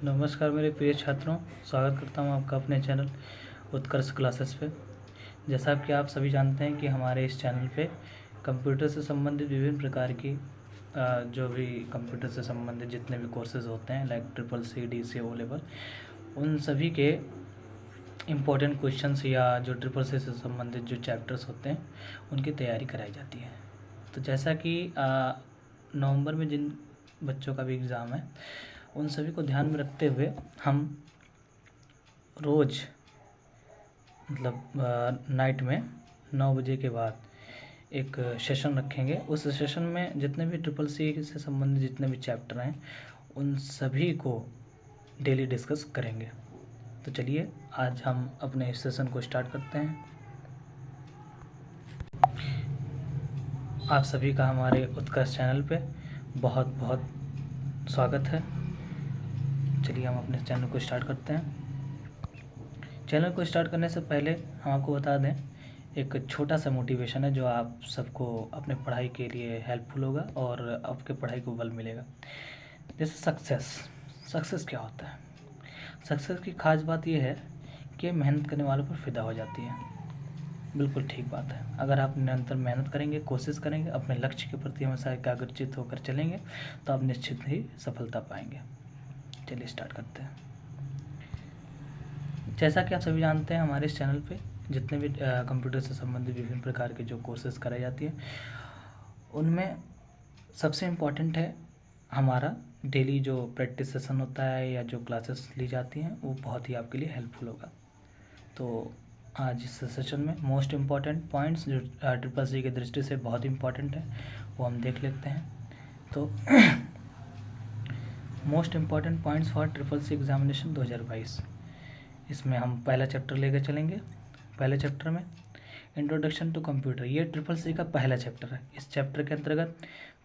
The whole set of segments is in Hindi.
नमस्कार मेरे प्रिय छात्रों, स्वागत करता हूं आपका अपने चैनल उत्कर्ष क्लासेस पे। जैसा कि आप सभी जानते हैं कि हमारे इस चैनल पे कंप्यूटर से संबंधित विभिन्न प्रकार की जो भी कंप्यूटर से संबंधित जितने भी कोर्सेज होते हैं लाइक CCC, ओ लेवल, उन सभी के इम्पोर्टेंट क्वेश्चंस या जो CCC से संबंधित जो चैप्टर्स होते हैं उनकी तैयारी कराई जाती है। तो जैसा कि नवंबर में जिन बच्चों का भी एग्ज़ाम है उन सभी को ध्यान में रखते हुए हम रोज़ मतलब नाइट में 9 बजे के बाद एक सेशन रखेंगे। उस सेशन में जितने भी CCC से संबंधित जितने भी चैप्टर हैं उन सभी को डेली डिस्कस करेंगे। तो चलिए आज हम अपने इस सेशन को स्टार्ट करते हैं। आप सभी का हमारे उत्कर्ष चैनल पे बहुत बहुत स्वागत है। चलिए हम अपने चैनल को स्टार्ट करते हैं। चैनल को स्टार्ट करने से पहले हम आपको बता दें एक छोटा सा मोटिवेशन है जो आप सबको अपने पढ़ाई के लिए हेल्पफुल होगा और आपके पढ़ाई को बल मिलेगा। जैसे सक्सेस क्या होता है? सक्सेस की खास बात यह है कि मेहनत करने वालों पर फिदा हो जाती है। बिल्कुल ठीक बात है। अगर आप निरंतर मेहनत करेंगे, कोशिश करेंगे, अपने लक्ष्य के प्रति हमेशा एकाग्रचित होकर चलेंगे तो आप निश्चित ही सफलता पाएंगे। चलिए स्टार्ट करते हैं। जैसा कि आप सभी जानते हैं हमारे इस चैनल पे जितने भी कंप्यूटर से संबंधित विभिन्न प्रकार के जो कोर्सेज कराई जाती है उनमें सबसे इम्पॉर्टेंट है हमारा डेली जो प्रैक्टिस सेशन होता है या जो क्लासेस ली जाती हैं वो बहुत ही आपके लिए हेल्पफुल होगा। तो आज इस सेशन में मोस्ट इम्पॉर्टेंट पॉइंट्स जो CCC की दृष्टि से बहुत इम्पॉर्टेंट है वो हम देख लेते हैं। तो most important points for CCC examination 2022, इसमें हम पहला चैप्टर लेकर चलेंगे। पहले चैप्टर में इंट्रोडक्शन टू कंप्यूटर, ये CCC का पहला चैप्टर है। इस चैप्टर के अंतर्गत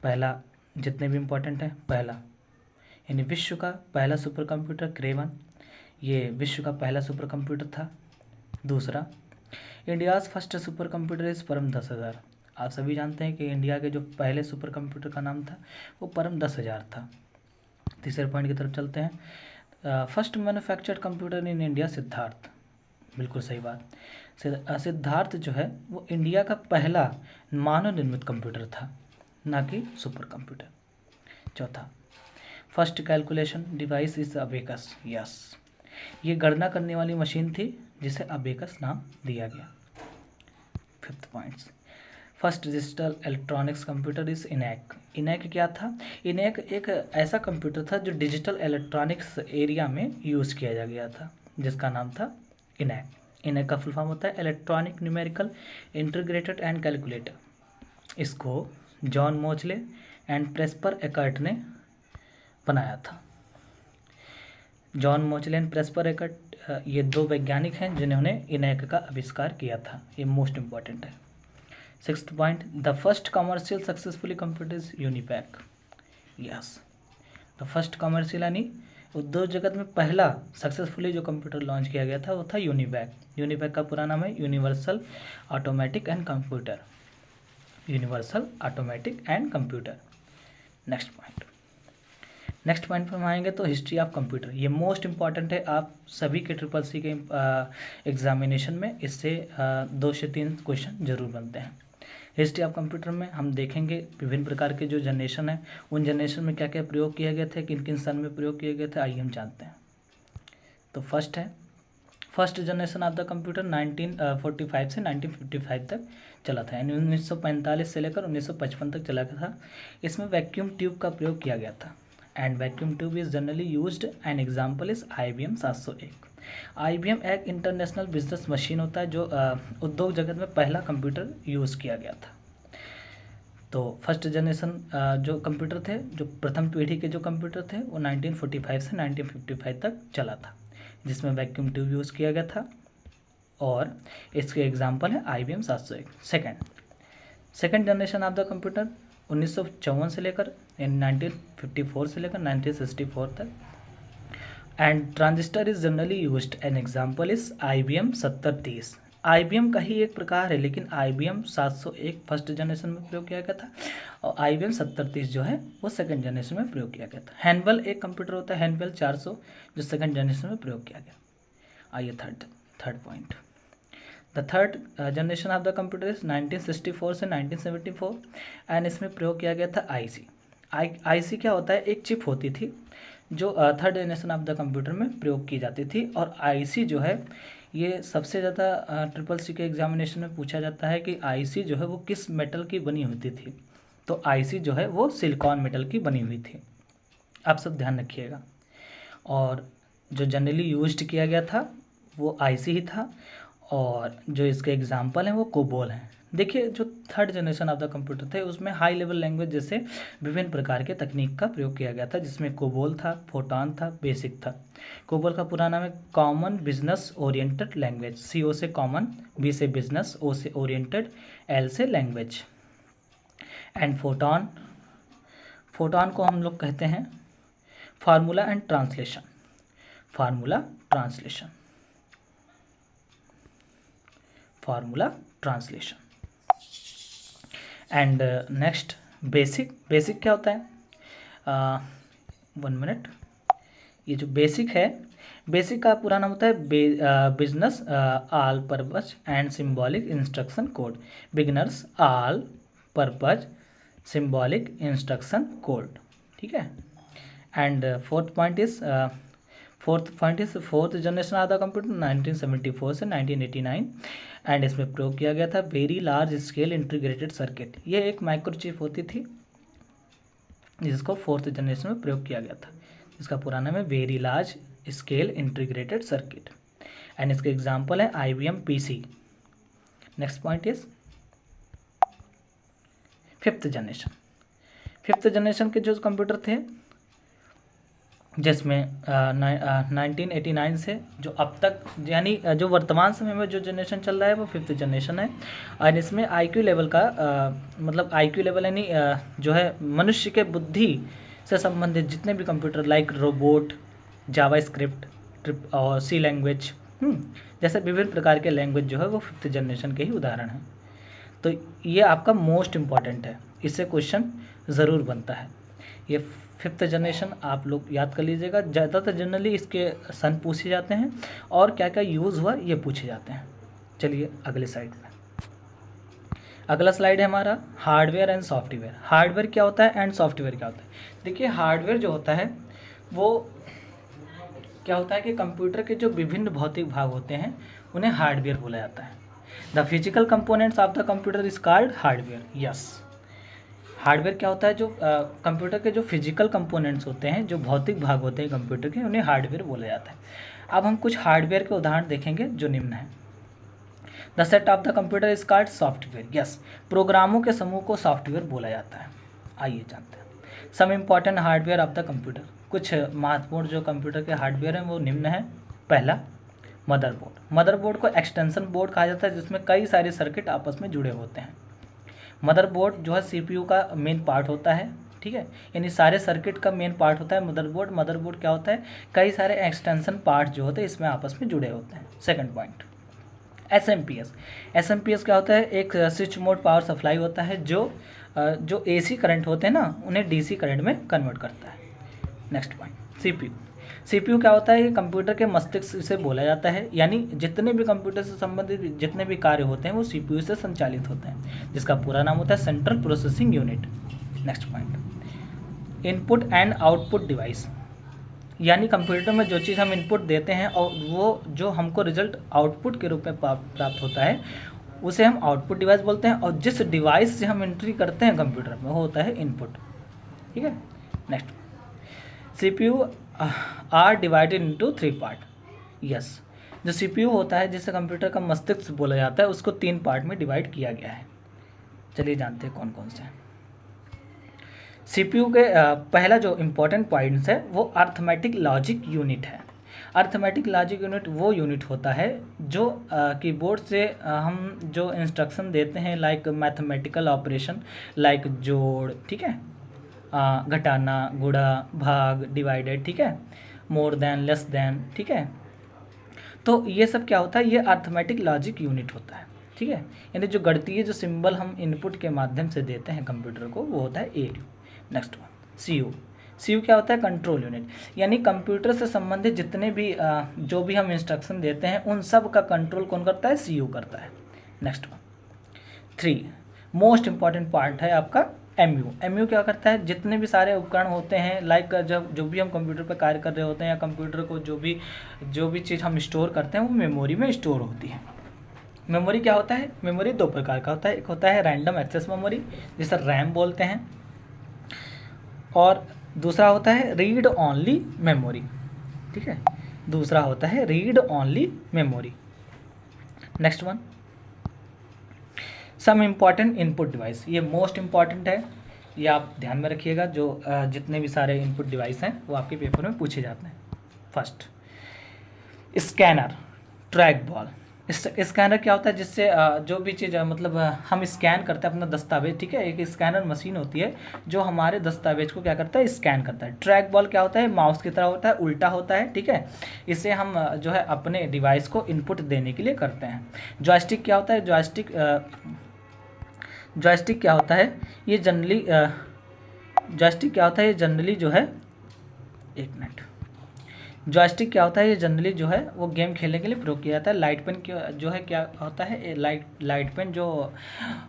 पहला जितने भी इम्पोर्टेंट है, पहला यानी विश्व का पहला सुपर कंप्यूटर क्रे 1, ये विश्व का पहला सुपर कंप्यूटर था। दूसरा, India's first super computer is परम 10,000। आप सभी जानते हैं कि इंडिया के जो पहले सुपर कंप्यूटर का नाम था वो परम 10,000 था। तीसरे पॉइंट की तरफ चलते हैं। First manufactured computer in India Siddharth, बिल्कुल सही बात। सिद्धार्थ जो है वो इंडिया का पहला मानव निर्मित कंप्यूटर था, ना कि सुपर कंप्यूटर। चौथा, first calculation device is abacus, yes, ये गणना करने वाली मशीन थी जिसे अबेकस नाम दिया गया। Fifth points, first digital electronics computer is ENIAC. ENIAC क्या था? इनैक एक ऐसा कंप्यूटर था जो डिजिटल इलेक्ट्रॉनिक्स एरिया में यूज़ किया गया था जिसका नाम था इनैक। इनैक का फुल फॉर्म होता है electronic numerical integrated and calculator. इसको जॉन मोचले एंड प्रेस्पर एकर्ट ने बनाया था। जॉन मोचले एंड प्रेस्पर एकर्ट ये दो वैज्ञानिक हैं जिन्होंने इनैक का आविष्कार किया था। ये मोस्ट इम्पॉर्टेंट है। Sixth point, the first commercial successfully computer is यूनिपैक, यस, द फर्स्ट कमर्शियल यानी उद्योग जगत में पहला सक्सेसफुली जो कंप्यूटर लॉन्च किया गया था वो था यूनिपैक। यूनिपैक का पूरा नाम है universal automatic and computer, universal automatic and computer. Next point पर हम आएंगे तो हिस्ट्री ऑफ कंप्यूटर, ये मोस्ट इंपॉर्टेंट है आप सभी के CCC के एग्जामिनेशन में इससे 2 से 3 क्वेश्चन जरूर बनते हैं। हिस्ट्री ऑफ कंप्यूटर में हम देखेंगे विभिन्न प्रकार के जो जनरेशन है उन जनरेशन में क्या क्या प्रयोग किए गए थे, किन किन सन में प्रयोग किए गए थे, आइए हम जानते हैं। तो फर्स्ट है first generation of the computer 1945 से 1955 तक चला था, यानी 1945 से लेकर 1955 तक चला था। इसमें वैक्यूम ट्यूब का प्रयोग किया गया था and vacuum tube is generally used. An example is IBM 701। IBM एक इंटरनेशनल बिजनेस मशीन होता है जो उद्योग जगत में पहला कंप्यूटर यूज़ किया गया था। तो फर्स्ट जनरेशन जो कंप्यूटर थे, जो प्रथम पीढ़ी के जो कंप्यूटर थे वो 1945 से 1955 तक चला था जिसमें वैक्यूम ट्यूब यूज़ किया गया था और इसके एग्जाम्पल है IBM 701। Second generation of the computer 1954 से लेकर 1954 से लेकर 1964 तक and transistor is generally used. An example is IBM 7030। IBM का ही एक प्रकार है, लेकिन IBM 701 फर्स्ट जनरेशन में प्रयोग किया गया था और IBM 7030 जो है वो सेकंड जनरेशन में प्रयोग किया गया था। हैंनवेल एक कंप्यूटर होता है, हैंनवेल 400, जो सेकंड जनरेशन में प्रयोग किया गया। आइए third point, the third generation of the computer is 1964 से 1974 एंड इसमें प्रयोग किया गया था आईसी। आईसी क्या होता है, एक चिप होती थी जो third generation of the computer में प्रयोग की जाती थी। और आईसी जो है ये सबसे ज़्यादा ट्रिपल सी के एग्जामिनेशन में पूछा जाता है कि आईसी जो है वो किस मेटल की बनी होती थी। तो आईसी जो है वो सिलिकॉन मेटल की बनी हुई थी, आप सब ध्यान रखिएगा। और जो जनरली यूज्ड किया गया था वो आईसी ही था, और जो इसके एग्जाम्पल हैं वो कोबोल हैं। देखिए जो third generation of the computer थे उसमें हाई लेवल लैंग्वेज जैसे विभिन्न प्रकार के तकनीक का प्रयोग किया गया था, जिसमें कोबोल था, फोटान था, बेसिक था। कोबोल का पूरा नाम है common business oriented language, CO से कॉमन, B से बिजनेस, O से ओरिएंटेड, L से लैंग्वेज। एंड फोटान को हम लोग कहते हैं formula and translation, formula translation, formula translation. And next basic क्या होता है, 1 मिनट, ये जो बेसिक है, बेसिक का पूरा नाम होता है business all purpose and symbolic instruction code, beginners all purpose symbolic instruction code, ठीक है। And fourth point is fourth generation of the computer 1974 से 1989 एंड इसमें प्रयोग किया गया था very large scale integrated circuit. ये एक माइक्रोचिप होती थी जिसको फोर्थ जनरेशन में प्रयोग किया गया था, इसका पूरा नाम है very large scale integrated circuit. And इसके एग्जाम्पल है IBM PC। Next point is fifth generation के जो कंप्यूटर थे जिसमें 1989 से जो अब तक यानी जो वर्तमान समय में जो जनरेशन चल रहा है वो फिफ्थ जनरेशन है। और इसमें IQ लेवल का मतलब IQ लेवल यानी जो है मनुष्य के बुद्धि से संबंधित जितने भी कंप्यूटर लाइक रोबोट, जावा स्क्रिप्ट और C लैंग्वेज जैसे विभिन्न प्रकार के लैंग्वेज जो है वो फिफ्थ जनरेशन के ही उदाहरण हैं। तो ये आपका मोस्ट इम्पॉर्टेंट है, इससे क्वेश्चन ज़रूर बनता है। ये फिफ्थ जनरेशन आप लोग याद कर लीजिएगा, ज़्यादातर जनरली इसके सन पूछे जाते हैं और क्या क्या यूज़ हुआ ये पूछे जाते हैं। चलिए अगले स्लाइड में, अगला स्लाइड है हमारा हार्डवेयर एंड सॉफ्टवेयर। हार्डवेयर क्या होता है एंड सॉफ्टवेयर क्या होता है। देखिए हार्डवेयर जो होता है वो क्या होता है कि कंप्यूटर के जो विभिन्न भौतिक भाग होते हैं उन्हें हार्डवेयर बोला जाता है। The physical components of the computer is called hardware. Yes, hardware क्या होता है, जो कंप्यूटर के जो फिजिकल कंपोनेंट्स होते हैं, जो भौतिक भाग होते हैं कंप्यूटर के, उन्हें हार्डवेयर बोला जाता है। अब हम कुछ हार्डवेयर के उदाहरण देखेंगे जो निम्न है। The set of the computer is called software. Yes, प्रोग्रामों के समूह को सॉफ्टवेयर बोला जाता है। आइए जानते हैं some important hardware of the computer. कुछ महत्वपूर्ण जो कंप्यूटर के हार्डवेयर हैं वो निम्न है। पहला मदरबोर्ड। मदरबोर्ड को एक्सटेंशन बोर्ड कहा जाता है जिसमें कई सारे सर्किट आपस में जुड़े होते हैं। मदरबोर्ड जो है CPU का मेन पार्ट होता है, ठीक है, यानी सारे सर्किट का मेन पार्ट होता है मदरबोर्ड। मदरबोर्ड क्या होता है, कई सारे एक्सटेंशन पार्ट जो होते हैं इसमें आपस में जुड़े होते हैं। सेकंड पॉइंट SMPS क्या होता है, एक स्विच मोड पावर सप्लाई होता है जो AC करंट होते हैं ना उन्हें DC करंट में कन्वर्ट करता है। नेक्स्ट पॉइंट CPU क्या होता है, ये कंप्यूटर के मस्तिष्क से बोला जाता है, यानी जितने भी कंप्यूटर से संबंधित जितने भी कार्य होते हैं वो CPU से संचालित होते हैं, जिसका पूरा नाम होता है central processing unit. Next point input and output device, यानी कंप्यूटर में जो चीज़ हम इनपुट देते हैं और वो जो हमको रिजल्ट आउटपुट के रूप में प्राप्त होता है उसे हम आउटपुट डिवाइस बोलते हैं, और जिस डिवाइस से हम एंट्री करते हैं कंप्यूटर में वो होता है इनपुट, ठीक है। Next CPU are divided into 3 part. Yes, जो CPU होता है जिसे कंप्यूटर का मस्तिष्क बोला जाता है उसको 3 पार्ट में डिवाइड किया गया है। चलिए जानते हैं कौन कौन से हैं। CPU के पहला जो इम्पोर्टेंट पॉइंट्स है वो अर्थमेटिक लॉजिक यूनिट है। अर्थमेटिक लॉजिक यूनिट वो यूनिट होता है जो कीबोर्ड से हम जो इंस्ट्रक्शन देते हैं लाइक मैथमेटिकल ऑपरेशन लाइक जोड़, ठीक है, घटाना, गुणा, भाग, डिवाइडेड, ठीक है, मोर देन, लेस देन, ठीक है। तो ये सब क्या होता है, ये अर्थमेटिक लॉजिक यूनिट होता है, ठीक है। यानी जो गणितीय जो सिंबल हम इनपुट के माध्यम से देते हैं कंप्यूटर को, वो होता है ALU। नेक्स्ट वन CU क्या होता है, कंट्रोल यूनिट। यानी कंप्यूटर से संबंधित जितने भी जो भी हम इंस्ट्रक्शन देते हैं उन सब का कंट्रोल कौन करता है, CU करता है। Next one 3 most important part है आपका MU क्या करता है, जितने भी सारे उपकरण होते हैं, लाइक जब जो भी हम कंप्यूटर पर कार्य कर रहे होते हैं या कंप्यूटर को जो भी चीज़ हम स्टोर करते हैं वो मेमोरी में स्टोर होती है। मेमोरी क्या होता है, मेमोरी दो प्रकार का होता है, एक होता है रैंडम एक्सेस मेमोरी जिसे रैम बोलते हैं, और दूसरा होता है रीड ओनली मेमोरी, ठीक है, दूसरा होता है read only memory. Next one some important input device, ये मोस्ट इम्पॉर्टेंट है, ये आप ध्यान में रखिएगा। जो जितने भी सारे इनपुट डिवाइस हैं वो आपके पेपर में पूछे जाते हैं। First scanner, track ball. Scanner क्या होता है, जिससे जो भी चीज़ मतलब हम स्कैन करते हैं अपना दस्तावेज, ठीक है, एक स्कैनर मशीन होती है जो हमारे दस्तावेज को क्या करता है, स्कैन करता है। ट्रैक बॉल क्या होता है, माउस की तरह होता है, उल्टा होता है, ठीक है, इसे हम जो है अपने डिवाइस को इनपुट देने के लिए करते हैं। जॉयस्टिक क्या होता है, जॉयस्टिक क्या होता है, ये जनरली जॉयस्टिक क्या होता है, ये जनरली जो है, एक मिनट, जॉयस्टिक क्या होता है, ये जनरली जो है वो गेम खेलने के लिए प्रयोग किया जाता है। लाइट पेन जो है क्या होता है, लाइट पेन जो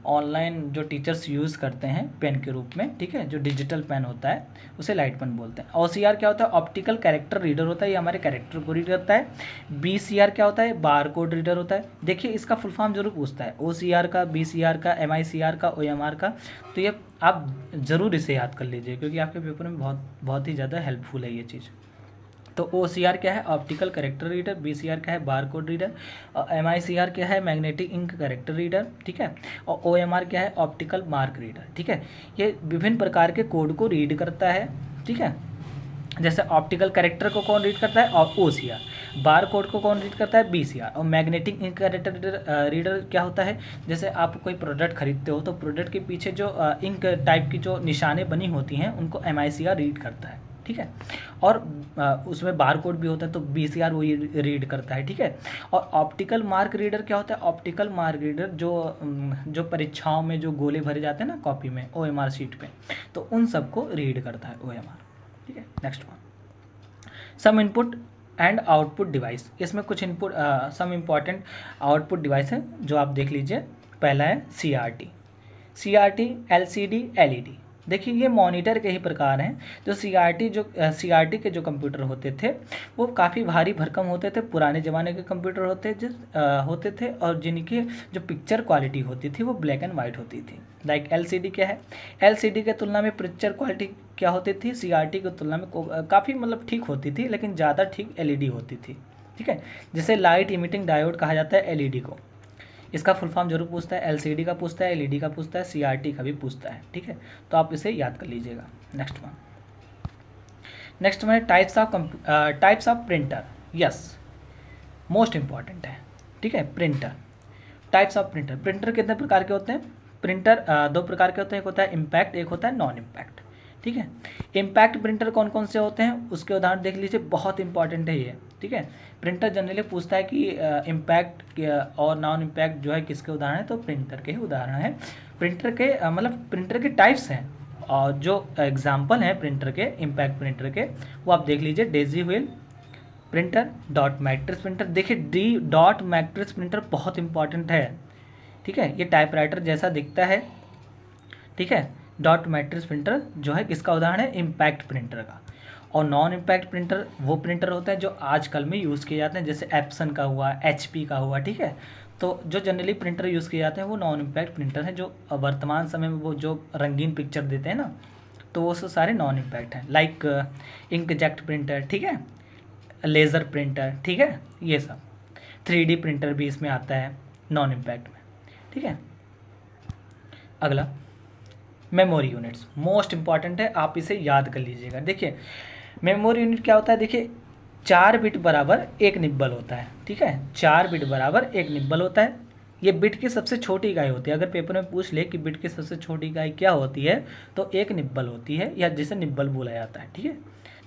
ऑनलाइन जो टीचर्स यूज़ करते हैं पेन के रूप में, ठीक है, जो डिजिटल पेन होता है उसे लाइट पेन बोलते हैं। OCR क्या होता है, ऑप्टिकल कैरेक्टर रीडर होता है, ये हमारे कैरेक्टर को रीड करता है। BCR क्या होता है, बार कोड रीडर होता है। देखिए इसका फुल फॉर्म जरूर पूछता है, OCR का, BCR का, MICR का, OMR का, तो ये आप ज़रूर इसे याद कर लीजिए क्योंकि आपके पेपर में बहुत ही ज़्यादा हेल्पफुल है ये चीज़। तो OCR क्या है, ऑप्टिकल कैरेक्टर रीडर, BCR क्या है, बार कोड रीडर, और MICR क्या है, मैग्नेटिक इंक कैरेक्टर रीडर, ठीक है, और OMR क्या है, ऑप्टिकल मार्क रीडर, ठीक है। ये विभिन्न प्रकार के कोड को रीड करता है, ठीक है। जैसे ऑप्टिकल कैरेक्टर को कौन रीड करता है, और OCR, बार कोड को कौन रीड करता है, BCR, और मैग्नेटिक इंक कैरेक्टर रीडर क्या होता है, जैसे आप कोई प्रोडक्ट खरीदते हो तो प्रोडक्ट के पीछे जो इंक टाइप की जो निशानें बनी होती हैं उनको MICR रीड करता है, ठीक है, और उसमें बार कोड भी होता है तो BCR वो रीड करता है, ठीक है। और ऑप्टिकल मार्क रीडर क्या होता है, ऑप्टिकल मार्क रीडर जो परीक्षाओं में जो गोले भरे जाते हैं ना कॉपी में, OMR शीट पे, तो उन सबको रीड करता है OMR, ठीक है। Next one some input and output device, इसमें कुछ input some important output device है जो आप देख लीजिए। पहला है CRT, LCD, LED। देखिए ये मॉनिटर के ही प्रकार हैं। जो CRT के जो कंप्यूटर होते थे वो काफ़ी भारी भरकम होते थे, पुराने ज़माने के कंप्यूटर होते थे, और जिनकी जो पिक्चर क्वालिटी होती थी वो ब्लैक एंड वाइट होती थी। लाइक LCD क्या है, LCD के तुलना में पिक्चर क्वालिटी क्या होती थी, CRT की तुलना में काफ़ी मतलब ठीक होती थी, लेकिन ज़्यादा ठीक LED होती थी, ठीक है। जैसे लाइट इमिटिंग डायोड कहा जाता है LED को, इसका फुल फॉर्म जरूर पूछता है, LCD का पूछता है, LED का पूछता है, CRT का भी पूछता है, ठीक है, तो आप इसे याद कर लीजिएगा। Next one types of printer, yes most important है, ठीक है। प्रिंटर, टाइप्स ऑफ प्रिंटर कितने प्रकार के होते हैं, प्रिंटर दो प्रकार के होते हैं, एक होता है इम्पैक्ट, एक होता है नॉन इम्पैक्ट, ठीक है। इम्पैक्ट प्रिंटर कौन कौन से होते हैं उसके उदाहरण देख लीजिए, बहुत इंपॉर्टेंट है ये, ठीक है। प्रिंटर जनरली पूछता है कि इम्पैक्ट और नॉन इम्पैक्ट जो है किसके उदाहरण है, तो प्रिंटर के ही उदाहरण है। प्रिंटर के मतलब प्रिंटर के टाइप्स हैं, और जो एग्जाम्पल हैं प्रिंटर के, इम्पैक्ट प्रिंटर के, वो आप देख लीजिए। Daisy wheel printer, dot matrix printer. देखिए डॉट मैट्रिक्स प्रिंटर बहुत इंपॉर्टेंट है, ठीक है, ये टाइपराइटर जैसा दिखता है, ठीक है। डॉट मैट्रिक्स प्रिंटर जो है किसका उदाहरण है, इम्पैक्ट प्रिंटर का। और नॉन इम्पैक्ट प्रिंटर वो प्रिंटर होता है जो आजकल में यूज़ किए जाते हैं, जैसे एप्सन का हुआ, HP का हुआ, ठीक है। तो जो जनरली प्रिंटर यूज़ किए जाते हैं वो नॉन इम्पैक्ट प्रिंटर हैं, जो वर्तमान समय में वो जो रंगीन पिक्चर देते हैं ना, तो वो सब सारे नॉन इम्पैक्ट हैं। लाइक इंकजेट प्रिंटर, ठीक है, लेज़र प्रिंटर, ठीक है, ये सब 3D प्रिंटर भी इसमें आता है नॉन इम्पैक्ट में, ठीक है। अगला मेमोरी यूनिट्स, मोस्ट इंपॉर्टेंट है, आप इसे याद कर लीजिएगा। देखिए मेमोरी यूनिट क्या होता है, देखिए 4 बिट बराबर 1 निब्बल होता है, ठीक है, 4 बिट बराबर 1 निब्बल होता है। ये बिट की सबसे छोटी इकाई होती है। अगर पेपर में पूछ ले कि बिट की सबसे छोटी इकाई क्या होती है, तो 1 निब्बल होती है, या जिसे निब्बल बोला जाता है, ठीक है,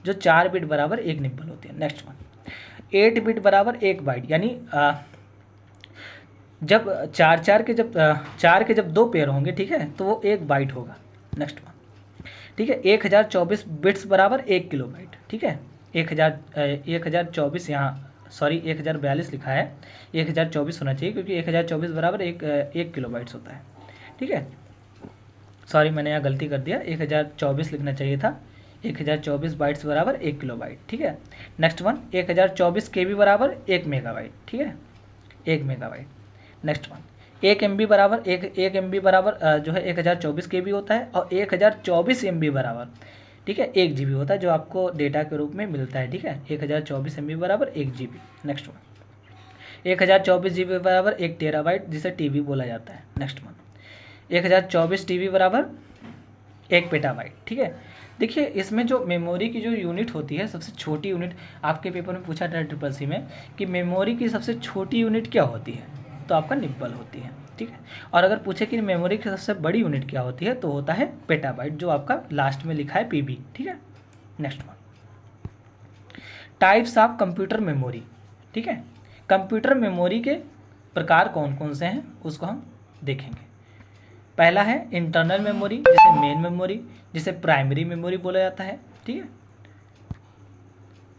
जो 4 बिट बराबर 1 निब्बल होती है। नेक्स्ट वन 8 बिट बराबर 1 बाइट, यानी जब चार के जब 2 पेयर होंगे, ठीक है, तो वो 1 बाइट होगा। नेक्स्ट वन, ठीक है, 1024 बिट्स बराबर 1 किलोबाइट, ठीक है, 1024 यहाँ, सॉरी 1042 लिखा है, 1024 होना चाहिए क्योंकि 1024 बराबर 1 किलोबाइट्स होता है, ठीक है, सॉरी मैंने यहाँ गलती कर दिया, 1024 लिखना चाहिए था, 1024 बाइट्स बराबर 1 किलोबाइट, ठीक है। नेक्स्ट वन, 1024 KB बराबर 1 मेगाबाइट, ठीक है, 1 मेगाबाइट। नेक्स्ट वन, 1 MB बराबर एक MB बराबर जो है 1024 KB होता है, और 1024 MB बराबर, ठीक है, 1 GB होता है, जो आपको डेटा के रूप में मिलता है, ठीक है, 1024 MB बराबर 1 GB। नेक्स्ट वन, 1024 GB बराबर 1 टेराबाइट, जिसे TB बोला जाता है। नेक्स्ट वन, 1024 TB बराबर 1 पेटाबाइट, ठीक है। देखिए इसमें जो मेमोरी की जो यूनिट होती है, सबसे छोटी यूनिट, आपके पेपर में पूछा था ट्रिपल सी में कि मेमोरी की सबसे छोटी यूनिट क्या होती है, तो आपका निब्बल होती है, ठीक है। और अगर पूछे कि मेमोरी की सबसे बड़ी यूनिट क्या होती है, तो होता है पेटाबाइट, जो आपका लास्ट में लिखा है PB, ठीक है। Next one, types of computer memory, ठीक है, कंप्यूटर मेमोरी के प्रकार कौन कौन से हैं उसको हम देखेंगे। पहला है इंटरनल मेमोरी, जिसे मेन मेमोरी, जिसे प्राइमरी मेमोरी बोला जाता है, ठीक है।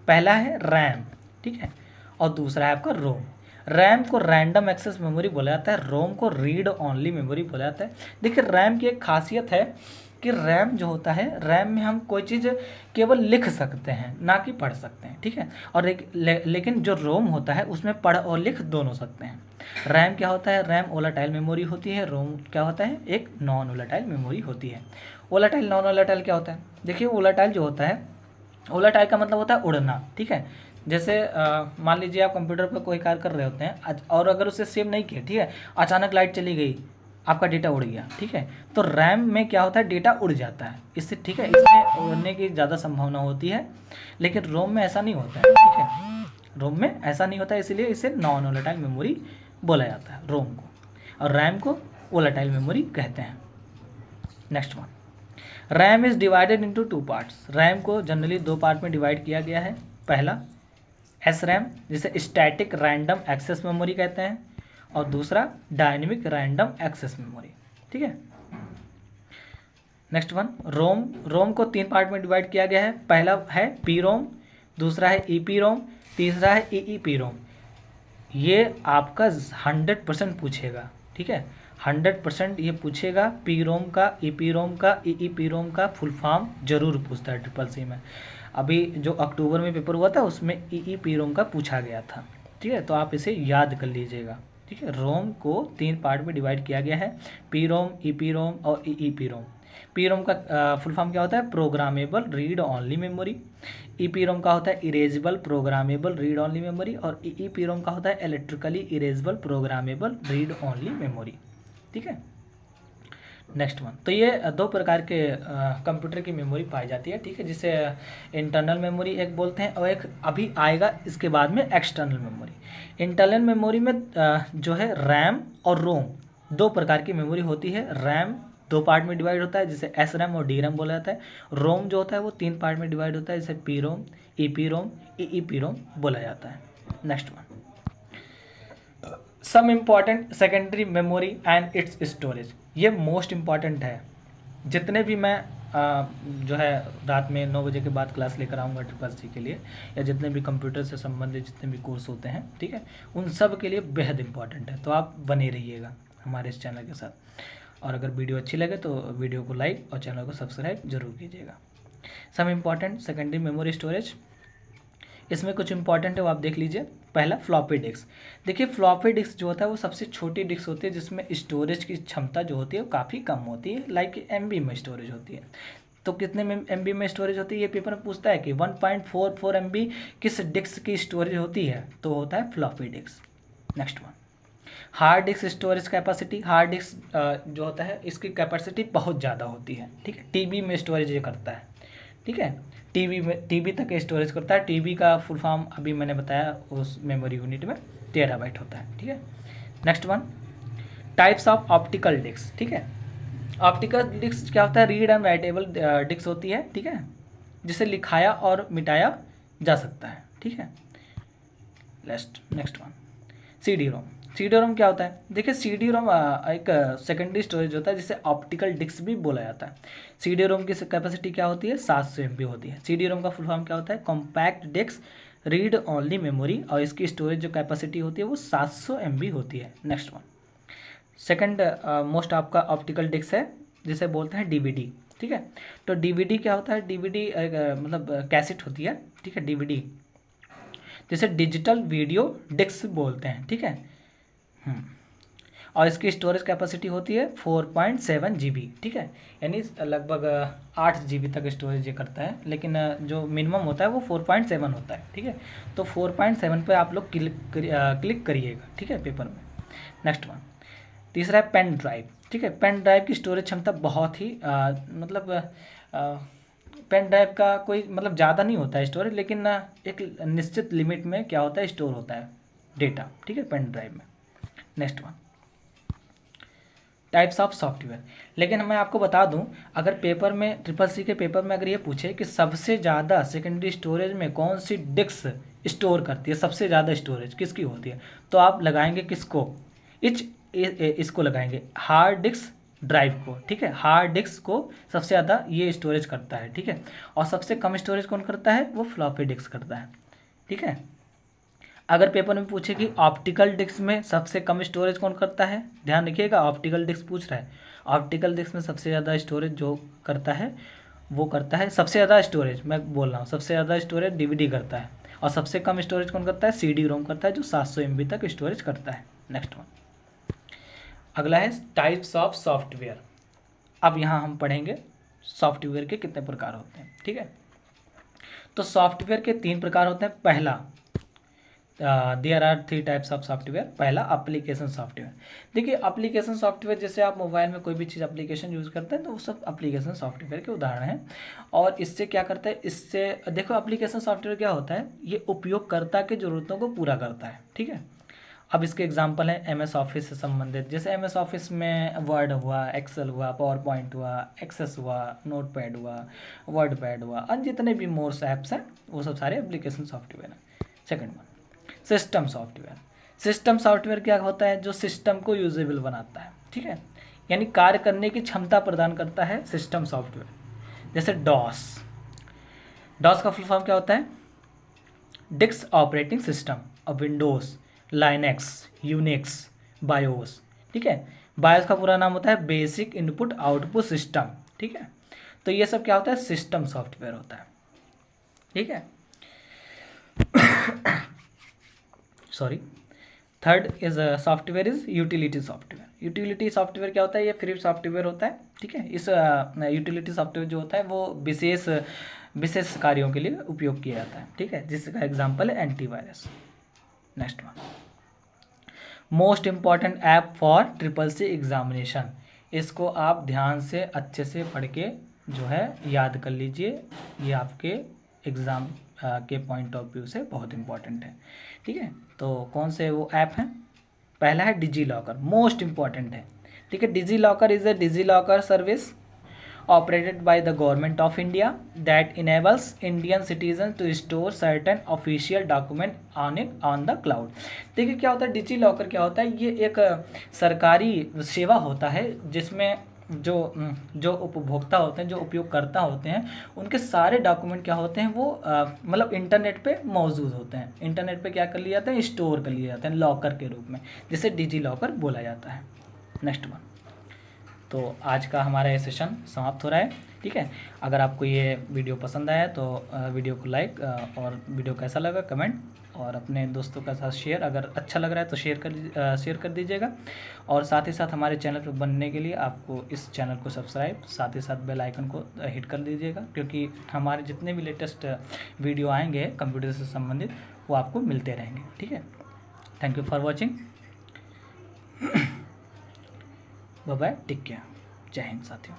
पहला है रैम, ठीक है, और दूसरा है आपका रोम। रैम को रैंडम एक्सेस मेमोरी बोला जाता है, रोम को रीड ओनली मेमोरी बोला जाता है। देखिए रैम की एक खासियत है कि रैम जो होता है, रैम में हम कोई चीज़ केवल लिख सकते हैं, ना कि पढ़ सकते हैं, ठीक है। और लेकिन जो रोम होता है उसमें पढ़ और लिख दोनों सकते हैं। रैम क्या होता है, रैम वोलेटाइल मेमोरी होती है, रोम क्या होता है, एक नॉन वोलेटाइल मेमोरी होती है। वोलेटाइल नॉन वोलेटाइल क्या होता है, देखिए वोलेटाइल जो होता है, वोलेटाइल का मतलब होता है उड़ना, ठीक है। जैसे मान लीजिए आप कंप्यूटर पर कोई कार्य कर रहे होते हैं और अगर उसे सेव नहीं किया, ठीक है, अचानक लाइट चली गई, आपका डेटा उड़ गया, ठीक है, तो रैम में क्या होता है, डेटा उड़ जाता है इससे, ठीक है, इसमें उड़ने की ज़्यादा संभावना होती है। लेकिन रोम में ऐसा नहीं होता है, ठीक है, रोम में ऐसा नहीं होता है, इसलिए इसे नॉन वोलेटाइल मेमोरी बोला जाता है रोम को, और रैम को वोलेटाइल मेमोरी कहते हैं। Next one, RAM is divided into 2 parts. RAM को जनरली 2 पार्ट में डिवाइड किया गया है। पहला SRAM, जिसे स्टैटिक रैंडम एक्सेस मेमोरी कहते हैं, और दूसरा डायनेमिक रैंडम एक्सेस मेमोरी, ठीक है। नेक्स्ट वन, रोम। रोम को 3 पार्ट में डिवाइड किया गया है। पहला है PROM, दूसरा है EPROM, तीसरा है EEPROM। ये आपका 100% पूछेगा, ठीक है, 100% ये पूछेगा। PROM का, EPROM का, EEPROM का फुल फॉर्म जरूर पूछता है ट्रिपल सी में। अभी जो अक्टूबर में पेपर हुआ था उसमें EEPROM का पूछा गया था, ठीक है, तो आप इसे याद कर लीजिएगा, ठीक है। रोम को 3 पार्ट में डिवाइड किया गया है, PROM, EPROM और EEPROM। PROM का फुल फॉर्म क्या होता है, programmable read only memory. EPROM का होता है erasable programmable read only memory, और EEPROM का होता है electrically erasable programmable read only memory, ठीक है। नेक्स्ट वन, तो ये 2 प्रकार के कंप्यूटर की मेमोरी पाई जाती है, ठीक है, जिसे इंटरनल मेमोरी एक बोलते हैं, और एक अभी आएगा इसके बाद में एक्सटर्नल मेमोरी। इंटरनल मेमोरी में जो है रैम और रोम 2 प्रकार की मेमोरी होती है। रैम 2 पार्ट में डिवाइड होता है, जिसे SRAM और DRAM बोला जाता है। रोम जो होता है वो 3 पार्ट में डिवाइड होता है, जिसे PROM, EPROM, EEPROM बोला जाता है। Next one, some important secondary memory and its storage. ये मोस्ट इम्पॉर्टेंट है। जितने भी मैं जो है रात में 9 बजे के बाद क्लास लेकर आऊँगा ट्रिपल सी के लिए, या जितने भी कंप्यूटर से संबंधित जितने भी कोर्स होते हैं, ठीक है, उन सब के लिए बेहद इंपॉर्टेंट है। तो आप बने रहिएगा हमारे इस चैनल के साथ, और अगर वीडियो अच्छी लगे तो वीडियो को लाइक और चैनल को सब्सक्राइब जरूर कीजिएगा। Some important secondary memory storage, इसमें कुछ इंपॉर्टेंट है वो आप देख लीजिए। पहला फ्लॉपी डिस्क। देखिए फ्लॉपी डिस्क जो होता है वो सबसे छोटी डिस्क होती है, जिसमें स्टोरेज की क्षमता जो होती है वो काफ़ी कम होती है, लाइक MB में स्टोरेज होती है। तो कितने में MB में स्टोरेज होती है, ये पेपर में पूछता है कि 1.44 MB किस डिस्क की स्टोरेज होती है, तो होता है floppy disk. Next one, hard disk storage capacity. Hard disk जो होता है इसकी कैपेसिटी बहुत ज़्यादा होती है, ठीक है, TB में स्टोरेज ये करता है, ठीक है, TB तक स्टोरेज करता है। TB का फुल फॉर्म अभी मैंने बताया, उस मेमोरी यूनिट में टेराबाइट होता है, ठीक है। Next one, types of optical disk, ठीक है। ऑप्टिकल डिस्क क्या होता है, रीड एंड राइटेबल डिस्क होती है, ठीक है, जिसे लिखाया और मिटाया जा सकता है, ठीक है। Next one, CD-ROM। CD-ROM क्या होता है? देखिए CD-ROM एक सेकेंडरी स्टोरेज होता है जिसे ऑप्टिकल डिस्क भी बोला जाता है। CD-ROM की कैपेसिटी क्या होती है? 700 MB होती है। CD-ROM का फुल फॉर्म क्या होता है? Compact disk read only memory, और इसकी स्टोरेज जो कैपेसिटी होती है वो 700 MB होती है। नेक्स्ट वन, सेकंड मोस्ट आपका ऑप्टिकल डिस्क है जिसे बोलते हैं DVD। ठीक है, तो DVD क्या होता है? DVD मतलब कैसेट होती है। ठीक है, DVD जिसे डिजिटल वीडियो डिस्क बोलते हैं। ठीक है, और इसकी स्टोरेज कैपेसिटी होती है 4.7 GB। ठीक है, यानी लगभग 8 GB तक स्टोरेज ये करता है, लेकिन जो मिनिमम होता है वो 4.7 होता है। ठीक है, तो 4.7 पे आप लोग क्लिक करिएगा। ठीक है, पेपर में। नेक्स्ट वन, तीसरा है पेन ड्राइव। ठीक है, पेन ड्राइव की स्टोरेज क्षमता बहुत ही पेन ड्राइव का कोई मतलब ज़्यादा नहीं होता है स्टोरेज, लेकिन एक निश्चित लिमिट में क्या होता है? स्टोर होता है डेटा। ठीक है, पेन ड्राइव में। Next one, types of software. लेकिन मैं आपको बता दूं, अगर पेपर में CCC के पेपर में अगर ये पूछे कि सबसे ज़्यादा सेकेंडरी स्टोरेज में कौन सी डिस्क स्टोर करती है, सबसे ज़्यादा स्टोरेज किसकी होती है, तो आप लगाएंगे किसको? इसको लगाएंगे, हार्ड डिस्क ड्राइव को। ठीक है, हार्ड डिस्क को सबसे ज़्यादा ये स्टोरेज करता है। ठीक है, और सबसे कम स्टोरेज कौन करता है? वो फ्लॉपी डिस्क करता है। ठीक है, अगर पेपर में पूछे कि ऑप्टिकल डिस्क में सबसे कम स्टोरेज कौन करता है, ध्यान रखिएगा, ऑप्टिकल डिस्क पूछ रहा है। ऑप्टिकल डिस्क में सबसे ज़्यादा स्टोरेज जो करता है वो करता है, सबसे ज़्यादा स्टोरेज मैं बोल रहा हूँ, सबसे ज़्यादा स्टोरेज DVD करता है, और सबसे कम स्टोरेज कौन करता है? CD-ROM करता है, जो 700 MB तक स्टोरेज करता है। नेक्स्ट वन, अगला है टाइप्स ऑफ सॉफ्टवेयर। अब यहाँ हम पढ़ेंगे सॉफ्टवेयर के कितने प्रकार होते हैं। ठीक है, तो सॉफ्टवेयर के 3 प्रकार होते हैं। पहला, there are 3 types of software. पहला, एप्लीकेशन सॉफ्टवेयर। देखिए, एप्लीकेशन सॉफ्टवेयर जैसे आप मोबाइल में कोई भी चीज़ एप्लीकेशन यूज़ करते हैं तो वो सब एप्लीकेशन सॉफ्टवेयर के उदाहरण हैं। और इससे क्या करता है? इससे देखो, एप्लीकेशन सॉफ्टवेयर क्या होता है? ये उपयोगकर्ता की ज़रूरतों को पूरा करता है। ठीक है, अब इसके एग्जांपल हैं MS ऑफिस से संबंधित, जैसे MS ऑफिस में वर्ड हुआ, एक्सेल हुआ, पावर पॉइंट हुआ, एक्सेस हुआ, नोटपैड हुआ, वर्ड पैड हुआ, और जितने भी मोर्स ऐप्स हैं वो सब सारे एप्लीकेशन सॉफ्टवेयर हैं। Second one, system software. System software क्या होता है? जो सिस्टम को यूजेबल बनाता है। ठीक है, यानी कार्य करने की क्षमता प्रदान करता है सिस्टम सॉफ्टवेयर। जैसे डॉस का फुल फॉर्म क्या होता है? Disk operating system. और विंडोज़, लाइनेक्स, यूनिक्स, बायोस। ठीक है, बायोस का पूरा नाम होता है बेसिक इनपुट आउटपुट सिस्टम। ठीक है, तो ये सब क्या होता है? सिस्टम सॉफ्टवेयर होता है। ठीक है, sorry. Third is software is utility software. Utility software क्या होता है? ये फ्री सॉफ्टवेयर होता है। ठीक है, इस यूटिलिटी सॉफ्टवेयर जो होता है वो विशेष कार्यों के लिए उपयोग किया जाता है। ठीक है, जिसका एग्जांपल है antivirus. Next one, most important app for CCC examination. इसको आप ध्यान से अच्छे से पढ़ के जो है याद कर लीजिए, ये आपके एग्ज़ाम के पॉइंट ऑफ व्यू से बहुत इंपॉर्टेंट है। ठीक है, तो कौन से वो ऐप हैं? पहला है डिजी लॉकर, मोस्ट इम्पॉर्टेंट है। ठीक है, DigiLocker is a DigiLocker service operated by the government of India that enables Indian citizens to store certain official document on the cloud। देखिए क्या होता है डिजी लॉकर, क्या होता है? ये एक सरकारी सेवा होता है जिसमें जो उपभोक्ता होते हैं, जो उपयोगकर्ता होते हैं, उनके सारे डॉक्यूमेंट क्या होते हैं? वो मतलब इंटरनेट पे मौजूद होते हैं। इंटरनेट पे क्या कर लिए जाते हैं? स्टोर कर लिए जाते हैं लॉकर के रूप में, जिसे डिजी लॉकर बोला जाता है। नेक्स्ट वन, तो आज का हमारा ये सेशन समाप्त हो रहा है। ठीक है, अगर आपको ये वीडियो पसंद आया तो वीडियो को लाइक, और वीडियो कैसा लगा कमेंट, और अपने दोस्तों के साथ शेयर, अगर अच्छा लग रहा है तो शेयर कर दीजिएगा। और साथ ही साथ हमारे चैनल पर बनने के लिए आपको इस चैनल को सब्सक्राइब, साथ ही साथ बेल आइकन को हिट कर दीजिएगा, क्योंकि हमारे जितने भी लेटेस्ट वीडियो आएंगे कंप्यूटर से संबंधित वो आपको मिलते रहेंगे। ठीक है, thank you for watching. Bye bye, take care, जय हिंद साथियों।